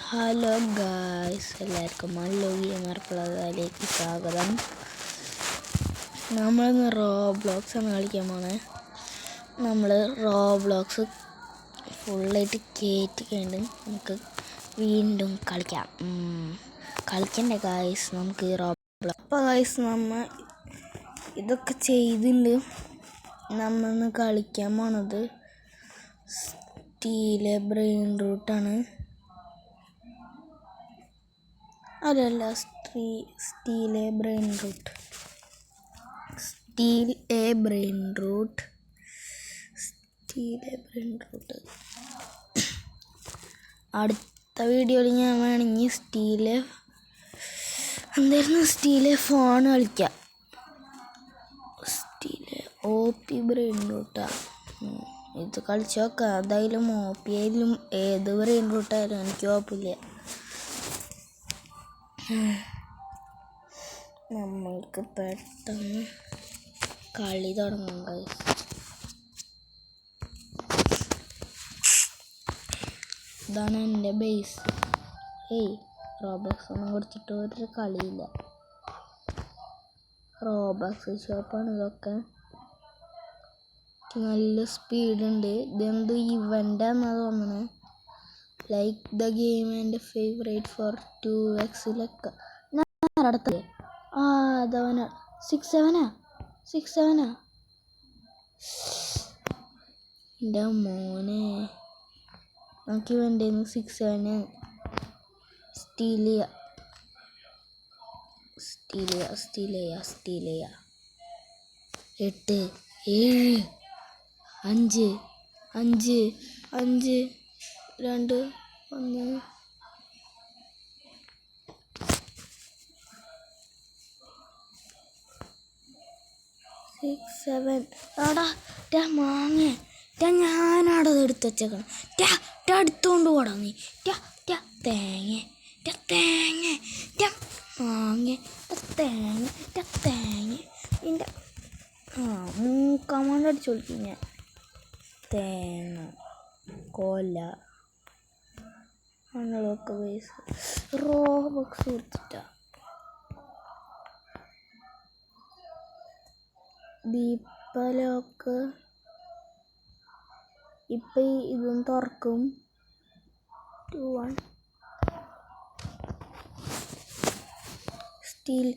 Hello guys, എല്ലാവർക്കും Mallu gamer പ്ലസിലേക്ക് സ്വാഗതം. നമ്മളിന്ന് റോബ്ലോക്സ് ആണ് കളിക്കാൻ പോണേ. നമ്മൾ റോബ്ലോക്സ് ഫുള്ളായിട്ട് കയറ്റിക്കണ്ട് നമുക്ക് വീണ്ടും കളിക്കാം. കളിക്കണ്ടേ ഗായ്സ് നമുക്ക് റോബ്ലോക്സ്. അപ്പോൾ ഗായ്സ് നമ്മൾ ഇതൊക്കെ ചെയ്തിട്ടുണ്ട്. നമ്മളിന്ന് കളിക്കാൻ പോണത് സ്റ്റീലെ ബ്രെയിൻ റൂട്ടാണ്. അതല്ല, സ്റ്റീൽ എ ബ്രെയിൻ റൂട്ട്. അടുത്ത വീഡിയോയിൽ ഞാൻ വേണമെങ്കിൽ സ്റ്റീലെ ഫോൺ കളിക്കാം. സ്റ്റീലെ OP ബ്രെയിൻ റൂട്ടാണ്. ഇത് കളിച്ച് നോക്കാം. എന്തായാലും OP ആയാലും ഏത് ബ്രെയിൻ റൂട്ടായാലും എനിക്ക് കുഴപ്പമില്ല. നമ്മൾക്ക് പെട്ടെന്ന് കളി തുടങ്ങും ഗൈസ്. ഇതാണ് എൻ്റെ ബേസ്. റോബക്സ് ഒന്നും കൊടുത്തിട്ട് ഒരു കളിയില്ല. റോബക്സ് ഷോപ്പാണ് ഇതൊക്കെ. നല്ല സ്പീഡുണ്ട്. ഇതെന്ത് ഇവൻ്റാന്നാ തോന്നണേ. Like the game and favourite for 2x അടുത്തത്. അതവന 6-7 എൻ്റെ മോനെ. നമുക്ക് ഇവൻ്റെ 6-7 സ്റ്റീലിയ 8 7 5 5 5 2 1 6 7. എടാ മാങ്ങ ഞാനവിടെ എടുത്ത് വെച്ചേക്കണം. എടുത്തോണ്ട് പോടാ നീ. തേങ്ങ മാങ്ങ തേങ്ങ എൻ്റെ മൂക്കാമോണ്ട് അടിച്ചു കൊടുക്കും ഞാൻ. തേങ്ങ കൊല അങ്ങനെയൊക്കെ ബേസ് റോബക്സ് കൊടുത്തിട്ടാ. ദീപലൊക്കെ ഇപ്പം ഇതും തുറക്കും. 2-1 സ്റ്റീൽ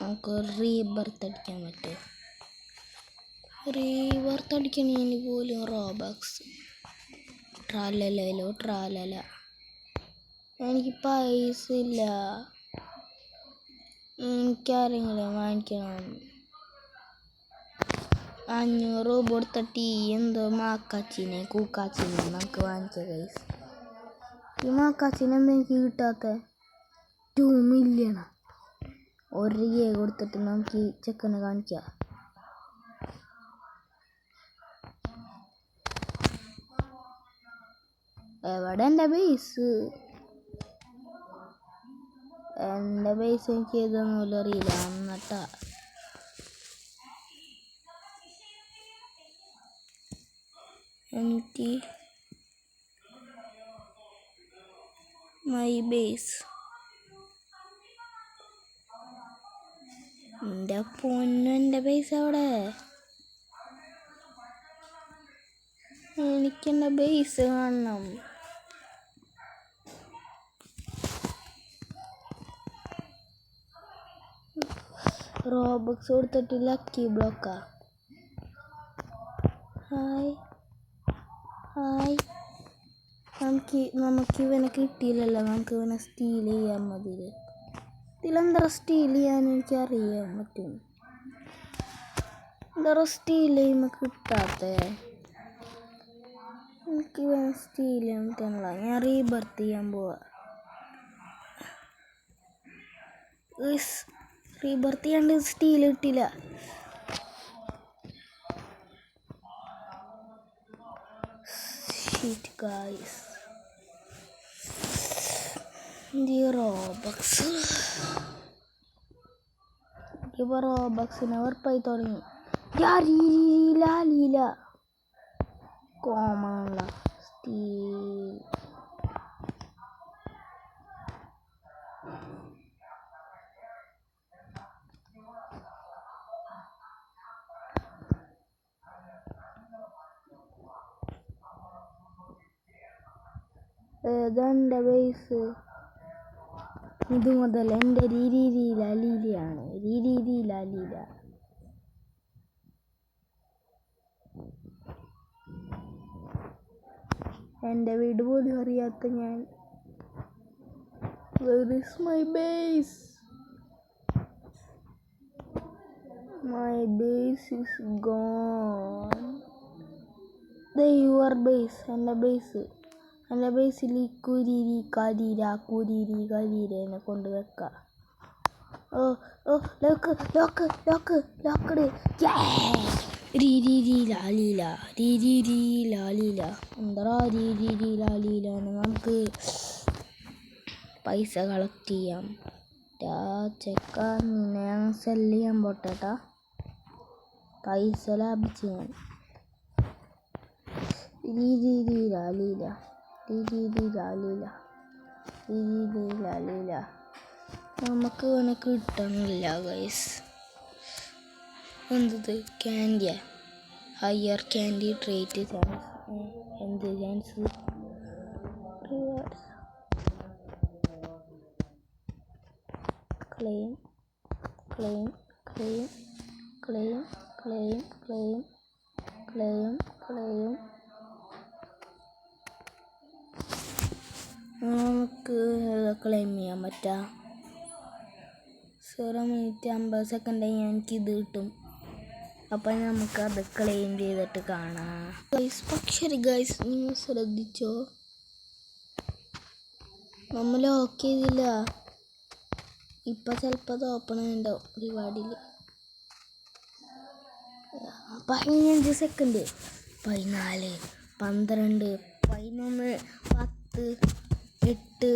നമുക്ക് റീബർത്ത് അടിക്കാൻ പറ്റും. റീബർത്ത് അടിക്കണമെങ്കിൽ പോലും റോബക്സ് ട്രാലല. എനിക്ക് പൈസ ഇല്ല. എനിക്കാരെങ്കിലും വാങ്ങിക്കണം. 500 രൂപ കൊടുത്തിട്ട് എന്തോ കൂക്കാച്ചിനെ നമുക്ക് വാങ്ങിക്കാം ഗൈസ്. ഈ മാക്കാച്ചിനെ എന്താ എനിക്ക് കിട്ടാത്ത 2 മില്യൺ. 1 രൂപ കൊടുത്തിട്ട് നമുക്ക് ഈ ചെക്കനെ കാണിക്കാം. എവിടെ എൻ്റെ ബേസ്? എനിക്ക് ഇതൊന്നും അറിയില്ല എന്നിട്ടാ. മൈ ബേസ് എൻ്റെ പൊന്നു. എൻ്റെ ബേസ് അവിടെ. എനിക്കെൻ്റെ ബേസ് കാണണം. റോബക്സ് കൊടുത്തിട്ട് ലക്കി ബ്ലോക്കാ. ഹായ് നമുക്ക് ഇവനെ കിട്ടിയില്ലല്ലോ. നമുക്ക് ഇവനെ സ്റ്റീൽ ചെയ്യാൻ മതി. ഇതിലെന്താ സ്റ്റീൽ ചെയ്യാൻ എനിക്കറിയാൻ പറ്റും. എന്താ സ്റ്റീൽ ചെയ്യുമ്പോൾ കിട്ടാത്ത? എനിക്ക് ഇവനെ സ്റ്റീൽ ചെയ്യാൻ പറ്റുന്നില്ല. ഞാൻ റീബർത്ത് ചെയ്യാൻ പോവാ. റീബർത്ത് ചെയ്യാണ്ട് സ്റ്റീൽ കിട്ടില്ല. ഷീറ്റ് ഗായ്സ്, റോബക്സ് ഇപ്പോൾ റോബക്സിനെ വെറുപ്പായി തുടങ്ങി. ലീല കോമണുള്ള സ്റ്റീൽ. ഏതെൻ്റെ ബേസ് ഇത് മുതൽ എൻ്റെ ലീലയാണ്. ലീല എൻ്റെ വീട് പോലും അറിയാത്ത ഞാൻ. Where is my base? My base is gone. Your base. എൻ്റെ ബേസിൽ കുരീരി കരിരെനെ കൊണ്ട് വെക്കാം. ലോക്കഡ്. ലീല എന്താ ലീലാണ്. നമുക്ക് പൈസ കളക്ട് ചെയ്യാം. ചെക്കാൻ ഞാൻ സെല് ചെയ്യാൻ പോട്ടേട്ടാ. പൈസ ലാഭിച്ച് ഞാൻ. ലീല നമുക്ക് വേണേ കിട്ടണില്ല ഗൈസ്. എന്തത് ക്യാൻഡിയാ? Higher candy treat chance. എന്ത് ചാൻസ്? ക്ലെയിം. നമുക്ക് ക്ലെയിം ചെയ്യാൻ പറ്റാ. 0 മിനിറ്റ് 50 സെക്കൻഡ് എനിക്കിത് കിട്ടും. അപ്പം നമുക്കത് ക്ലെയിം ചെയ്തിട്ട് കാണാം ഗൈസ്. പക്ഷേ ഗൈസ് നിങ്ങൾ ശ്രദ്ധിച്ചോ, നമ്മൾ ലോക്ക് ചെയ്തില്ല. ഇപ്പം ചിലപ്പോൾ അത് ഓപ്പൺ ആയിട്ടുണ്ടാവും റിവാർഡിൽ. 15 സെക്കൻഡ് 14 12 11 10 8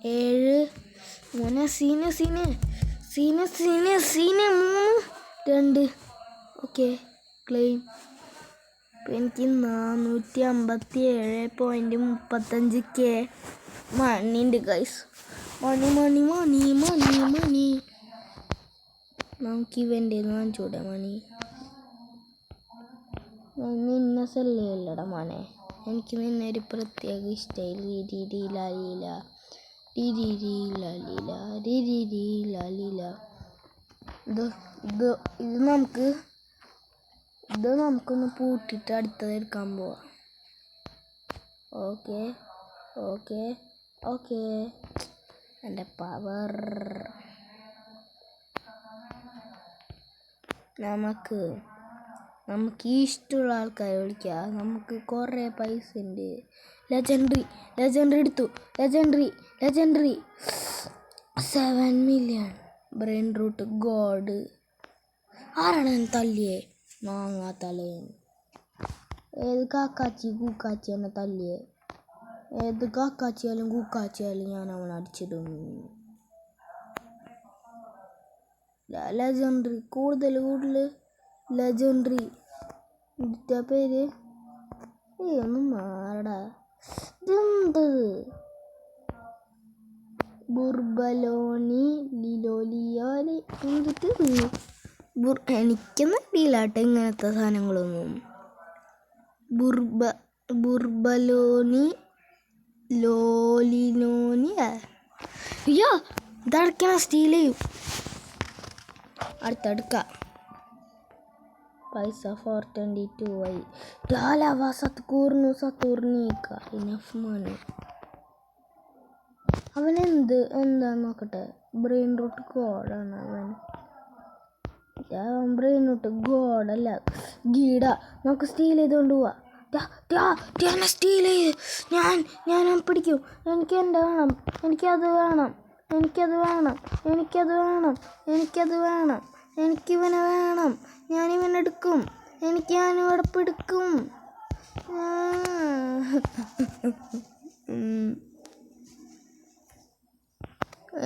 7 3 3 2 ഓക്കെ ക്ലെയിം. ഇപ്പം എനിക്ക് 457.35K മണിയുണ്ട് ഗൈസ്. മണി നമുക്ക് ഇവൻ്റെ വാങ്ങിച്ചൂടെ മണി? നിന്നെ സെല്ലല്ലടാ മോനെ. എനിക്ക് നിന്നെ ഒരു പ്രത്യേക ഇഷ്ടമായി. ഇത് നമുക്കൊന്ന് പൂട്ടിയിട്ട് അടുത്തത് എടുക്കാൻ പോവാം. ഓക്കെ എൻ്റെ പവർ. നമുക്ക് ഇഷ്ടമുള്ള ആൾക്കാരെ വിളിക്കാം. നമുക്ക് കുറേ പൈസ ഉണ്ട്. ലെജൻഡറി എടുത്തു. Legendary 7 million. Brain rot god. ആരാണ് തല്ലിയേ? മാങ്ങാത്തലയൻ. ഏത് കൂക്കാച്ചി എന്നെ തല്ലിയേ? ഏത് കാക്കാച്ചിയാലും കൂക്കാച്ചിയാലും ഞാൻ അവനെ അടിച്ചിടും. ലെജൻഡറി കൂടുതൽ ലെജൻഡറി. ഇതിൻ്റെ പേര് ഒന്നും മാറടാ. ഇതെന്തത്? ബുർബലോണി ലിലോലിയോലി എന്തിട്ട്? എനിക്കൊന്നും അറിയില്ലാട്ടെ ഇങ്ങനത്തെ സാധനങ്ങളൊന്നും. ബുർബലോണി ലോലിനോനിയ. അയ്യോ ഇതടയ്ക്കണം. സ്റ്റീൽ ചെയ്യും. അടുത്തെടുക്കാം. പൈസ 422 ആയി. Enough money. എന്താ നോക്കട്ടെ. ബ്രെയിൻ റൂട്ട് ഗോഡാണ് അവൻ. ബ്രെയിൻ റൂട്ട് ഗോഡല്ല ഗീഡ. നമുക്ക് സ്റ്റീൽ ചെയ്തുകൊണ്ട് പോവാ. സ്റ്റീൽ ചെയ്ത് ഞാൻ പിടിക്കും. എനിക്ക് എൻ്റെ വേണം. എനിക്കത് വേണം. എനിക്കത് വേണം, എനിക്കത് വേണം, എനിക്കത് വേണം, എനിക്കിവനെ വേണം. ഞാനിവനെടുക്കും, ഞാനിവിടെ പിടിക്കും.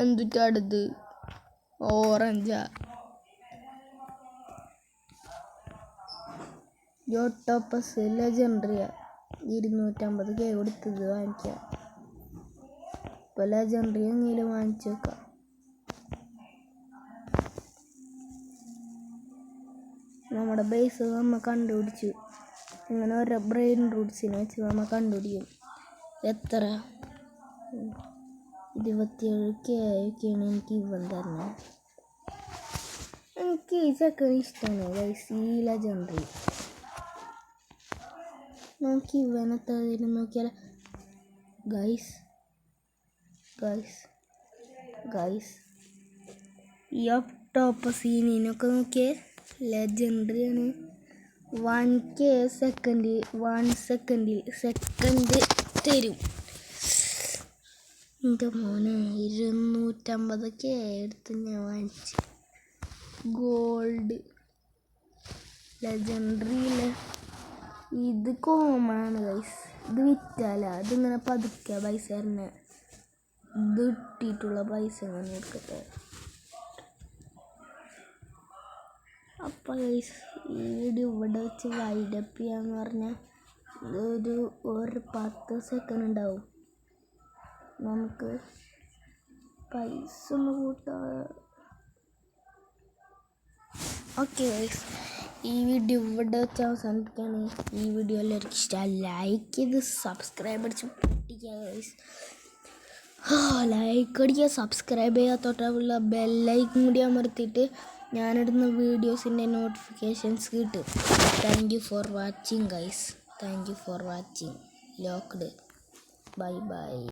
എന്തുട്ടാടുത്? ഓറഞ്ചാ. ജോട്ടോപ്പസ് ലെജൻഡറിയാ. 250K കൊടുത്തത് വാങ്ങിക്കാം. ഇപ്പൊ ലെജൻഡറി എങ്കിലും വാങ്ങിച്ചു വെക്കാം. നമ്മുടെ ബേസ് നമ്മൾ കണ്ടുപിടിച്ചു. ഇങ്ങനെ ഓരോ ബ്രെയിൻ റൂട്ട്സിനെ വെച്ച് നമ്മൾ കണ്ടുപിടിക്കും. എത്ര 27K ഒക്കെയാണ് എനിക്ക് ഇവൻ തന്നെ. എനിക്ക് ഈ ചെക്കൻ ഇഷ്ടമാണ് ഗൈസ്, ഈ ലെജൻഡറി. നമുക്ക് ഇവനെ തരും നോക്കിയാൽ ഗൈസ്. ഈ ഒക്ടോപ്പസീനൊക്കെ നോക്കിയേ, ലെജൻഡറിയാണ്. 1K സെക്കൻഡ് തരും. എൻ്റെ മോനെ 250K എടുത്ത് ഞാൻ വാങ്ങിച്ചു. ഗോൾഡ് ലെജൻഡറിയിലെ ഇത് കോമാണ് ഗൈസ്. ഇത് വിറ്റാല ഇതിങ്ങനെ പതുക്കുക പൈസ തന്നെ. ഇത് ഇട്ടിട്ടുള്ള പൈസ അങ്ങനെ എടുക്കട്ടെ. അപ്പോൾ ഗൈസ് ഈ വീഡിയോ ഇവിടെ വെച്ച് വൈഡപ്പ് ചെയ്യാന്ന് പറഞ്ഞാൽ ഒരു 10 സെക്കൻഡ് ഉണ്ടാവും. നമുക്ക് പൈസ ഒന്ന് കൂട്ടാ. ഓക്കെ ഗൈസ്, ഈ വീഡിയോ ഇവിടെ വെച്ച് അവസാനിപ്പിക്കുകയാണ്. ഈ വീഡിയോ എല്ലാവർക്കും ഇഷ്ടമായി ലൈക്ക് ചെയ്ത് സബ്സ്ക്രൈബ് അടിച്ച് പൊട്ടിക്കുക ഗൈസ്. ലൈക്ക് അടിക്കുക, സബ്സ്ക്രൈബ് ചെയ്യാത്തോട്ടുള്ള ബെല്ലൈക്കും കൂടി അമർത്തിയിട്ട് ഞാനിടുന്ന വീഡിയോസിൻ്റെ നോട്ടിഫിക്കേഷൻസ് കിട്ടും. Thank you for watching guys. Thank you for watching. Locked. Bye bye.